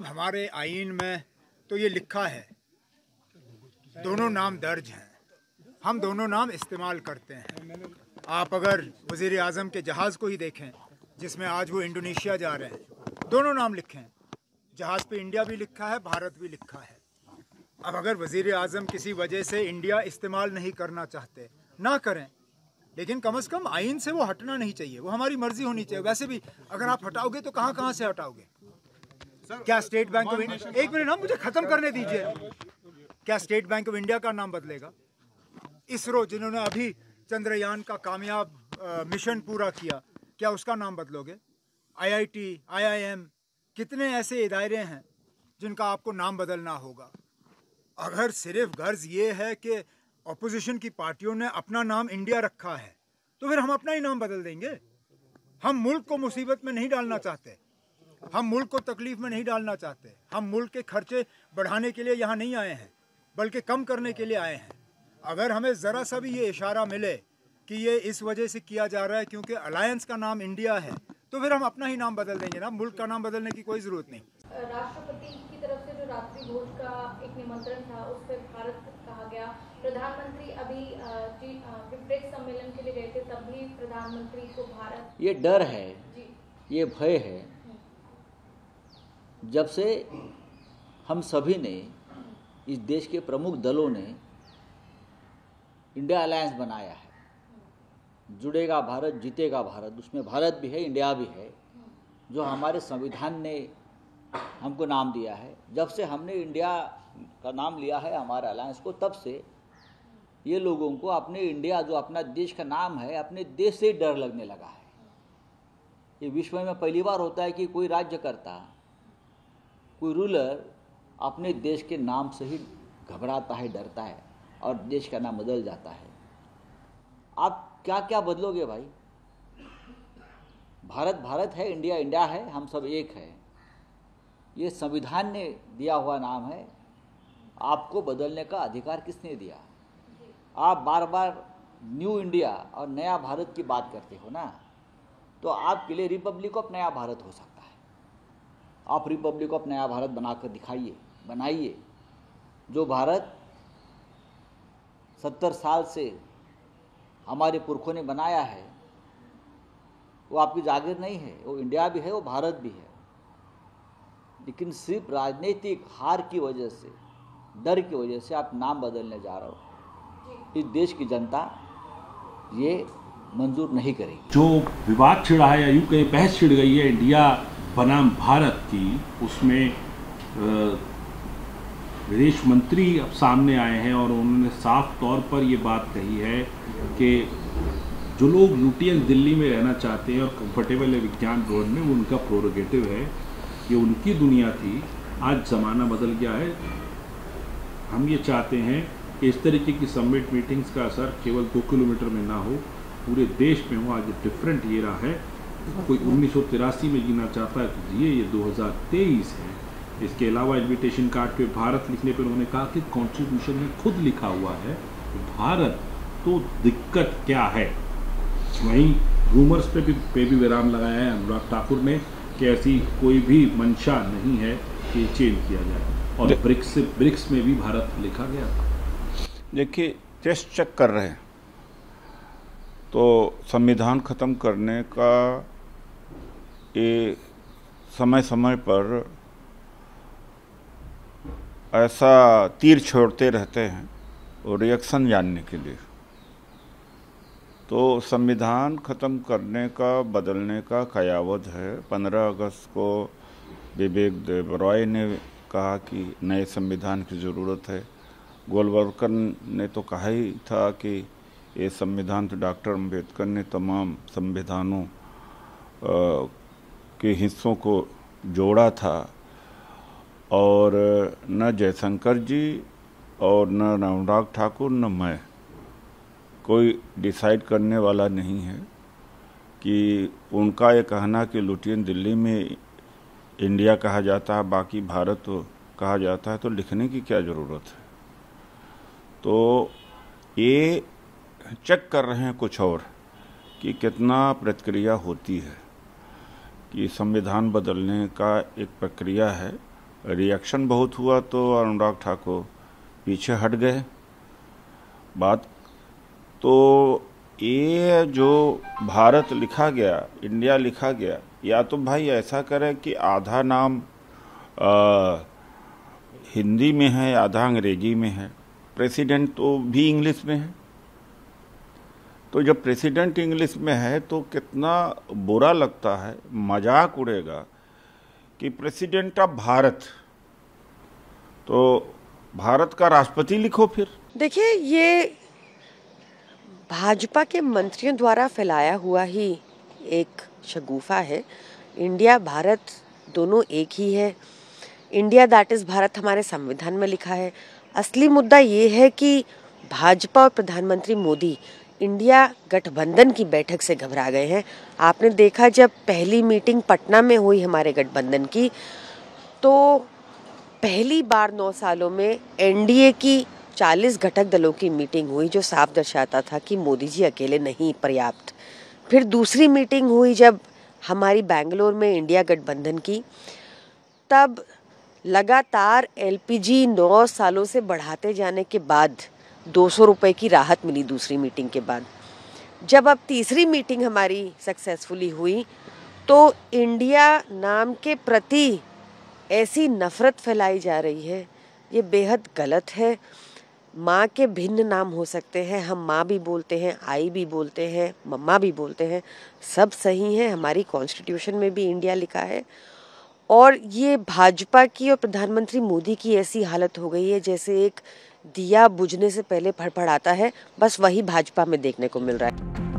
हमारे आईन में तो ये लिखा है, दोनों नाम दर्ज हैं, हम दोनों नाम इस्तेमाल करते हैं। आप अगर वज़ीर आज़म के जहाज़ को ही देखें जिसमें आज वो इंडोनेशिया जा रहे हैं, दोनों नाम लिखे हैं। जहाज़ पे इंडिया भी लिखा है, भारत भी लिखा है। अब अगर वज़ीर आज़म किसी वजह से इंडिया इस्तेमाल नहीं करना चाहते, ना करें, लेकिन कम से कम आइन से वो हटना नहीं चाहिए, वो हमारी मर्जी होनी चाहिए। वैसे भी अगर आप हटाओगे तो कहाँ कहाँ से हटाओगे? क्या स्टेट बैंक ऑफ इंडिया, एक मिनट ना, मुझे खत्म करने दीजिए। क्या स्टेट बैंक ऑफ इंडिया का नाम बदलेगा? इसरो जिन्होंने अभी चंद्रयान का कामयाब मिशन पूरा किया, क्या उसका नाम बदलोगे? IIT, IIM, कितने ऐसे इदारे हैं जिनका आपको नाम बदलना होगा। अगर सिर्फ गर्ज ये है कि अपोजिशन की पार्टियों ने अपना नाम इंडिया रखा है, तो फिर हम अपना ही नाम बदल देंगे। हम मुल्क को मुसीबत में नहीं डालना चाहते, हम मुल्क को तकलीफ में नहीं डालना चाहते। हम मुल्क के खर्चे बढ़ाने के लिए यहाँ नहीं आए हैं, बल्कि कम करने के लिए आए हैं। अगर हमें ज़रा सा भी ये इशारा मिले कि ये इस वजह से किया जा रहा है क्योंकि अलायंस का नाम इंडिया है, तो फिर हम अपना ही नाम बदल देंगे ना, मुल्क का नाम बदलने की कोई ज़रूरत नहीं। राष्ट्रपति की तरफ से जो रात्रि भोज का एक निमंत्रण था, उस पर भारत कहा गया। प्रधानमंत्री अभी ब्रिक्स सम्मेलन के लिए गए थे, तब भी प्रधानमंत्री को भारत, ये डर है, ये भय है। जब से हम सभी ने, इस देश के प्रमुख दलों ने इंडिया अलायंस बनाया है, जुड़ेगा भारत, जीतेगा भारत, उसमें भारत भी है, इंडिया भी है, जो हमारे संविधान ने हमको नाम दिया है। जब से हमने इंडिया का नाम लिया है हमारे अलायंस को, तब से ये लोगों को अपने इंडिया, जो अपना देश का नाम है, अपने देश से डर लगने लगा है। ये विश्व में पहली बार होता है कि कोई राज्यकर्ता, कोई रूलर अपने देश के नाम से ही घबराता है, डरता है और देश का नाम बदल जाता है। आप क्या क्या बदलोगे भाई? भारत भारत है, इंडिया इंडिया है, हम सब एक है। ये संविधान ने दिया हुआ नाम है, आपको बदलने का अधिकार किसने दिया? आप बार बार न्यू इंडिया और नया भारत की बात करते हो ना, तो आपके लिए रिपब्लिक ऑफ नया भारत हो सकता है। आप रिपब्लिक ऑफ नया भारत बनाकर दिखाइए, बनाइए। जो भारत 70 साल से हमारे पुरखों ने बनाया है, वो आपकी जागीर नहीं है, वो इंडिया भी है, वो भारत भी है। लेकिन सिर्फ राजनीतिक हार की वजह से, डर की वजह से आप नाम बदलने जा रहे हो। इस देश की जनता ये मंजूर नहीं करेगी। जो विवाद छिड़ा है, या यूँ कहीं बहस छिड़ गई है इंडिया बनाम भारत की, उसमें विदेश मंत्री अब सामने आए हैं और उन्होंने साफ तौर पर ये बात कही है कि जो लोग यूटीएस दिल्ली में रहना चाहते हैं और कंफर्टेबल है विज्ञान भवन में, वो उनका प्रोरोगेटिव है, ये उनकी दुनिया थी। आज ज़माना बदल गया है। हम ये चाहते हैं कि इस तरीके की समिट मीटिंग्स का असर केवल 2 किलोमीटर में ना हो, पूरे देश में हो। आज डिफरेंट ये रहा है। कोई 1983 में जीना चाहता है तो जिए, ये 2023 है। इसके अलावा इन्विटेशन कार्ड पे भारत लिखने पर उन्होंने कहा कि कॉन्स्टिट्यूशन में खुद लिखा हुआ है भारत, तो दिक्कत क्या है? वहीं रूमर्स पे भी विराम लगाया है अनुराग ठाकुर ने कि ऐसी कोई भी मंशा नहीं है कि चेंज किया जाए, और ब्रिक्स में भी भारत लिखा गया था। देखिए, टेस्ट चेक कर रहे हैं तो संविधान ख़त्म करने का ये समय समय पर ऐसा तीर छोड़ते रहते हैं और रिएक्शन जानने के लिए। तो संविधान ख़त्म करने का, बदलने का कयावत है। 15 अगस्त को विवेक देव रॉय ने कहा कि नए संविधान की ज़रूरत है। गोलवलकर ने तो कहा ही था कि ये संविधान, तो डॉक्टर अम्बेडकर ने तमाम संविधानों के हिस्सों को जोड़ा था। और न जयशंकर जी और न अनुराग ठाकुर न मैं, कोई डिसाइड करने वाला नहीं है कि उनका ये कहना कि लुटियन दिल्ली में इंडिया कहा जाता है, बाकी भारत तो कहा जाता है, तो लिखने की क्या ज़रूरत है? तो ये चेक कर रहे हैं कुछ और कि कितना प्रक्रिया होती है, कि संविधान बदलने का एक प्रक्रिया है रिएक्शन बहुत हुआ तो अनुराग ठाकुर पीछे हट गए। बात तो ये जो भारत लिखा गया, इंडिया लिखा गया, या तो भाई ऐसा करें कि आधा नाम हिंदी में है, आधा अंग्रेजी में है। प्रेसिडेंट तो भी इंग्लिश में है, तो जब प्रेसिडेंट इंग्लिश में है तो कितना बुरा लगता है, मजाक उड़ेगा कि प्रेसिडेंट ऑफ भारत, तो भारत का राष्ट्रपति लिखो फिर। देखिए, ये भाजपा के मंत्रियों द्वारा फैलाया हुआ ही एक शगुफा है। इंडिया भारत दोनों एक ही है। इंडिया दैट इज भारत हमारे संविधान में लिखा है। असली मुद्दा ये है कि भाजपा और प्रधानमंत्री मोदी इंडिया गठबंधन की बैठक से घबरा गए हैं। आपने देखा जब पहली मीटिंग पटना में हुई हमारे गठबंधन की, तो पहली बार 9 सालों में एनडीए की 40 घटक दलों की मीटिंग हुई, जो साफ दर्शाता था कि मोदी जी अकेले नहीं पर्याप्त। फिर दूसरी मीटिंग हुई जब हमारी बेंगलोर में इंडिया गठबंधन की, तब लगातार एलपीजी 9 सालों से बढ़ाते जाने के बाद 200 रुपए की राहत मिली दूसरी मीटिंग के बाद। जब अब तीसरी मीटिंग हमारी सक्सेसफुली हुई तो इंडिया नाम के प्रति ऐसी नफरत फैलाई जा रही है, ये बेहद गलत है। माँ के भिन्न नाम हो सकते हैं, हम माँ भी बोलते हैं, आई भी बोलते हैं, मम्मा भी बोलते हैं, सब सही है। हमारी कॉन्स्टिट्यूशन में भी इंडिया लिखा है। और ये भाजपा की और प्रधानमंत्री मोदी की ऐसी हालत हो गई है जैसे एक दिया बुझने से पहले फड़फड़ाता है, बस वही भाजपा में देखने को मिल रहा है।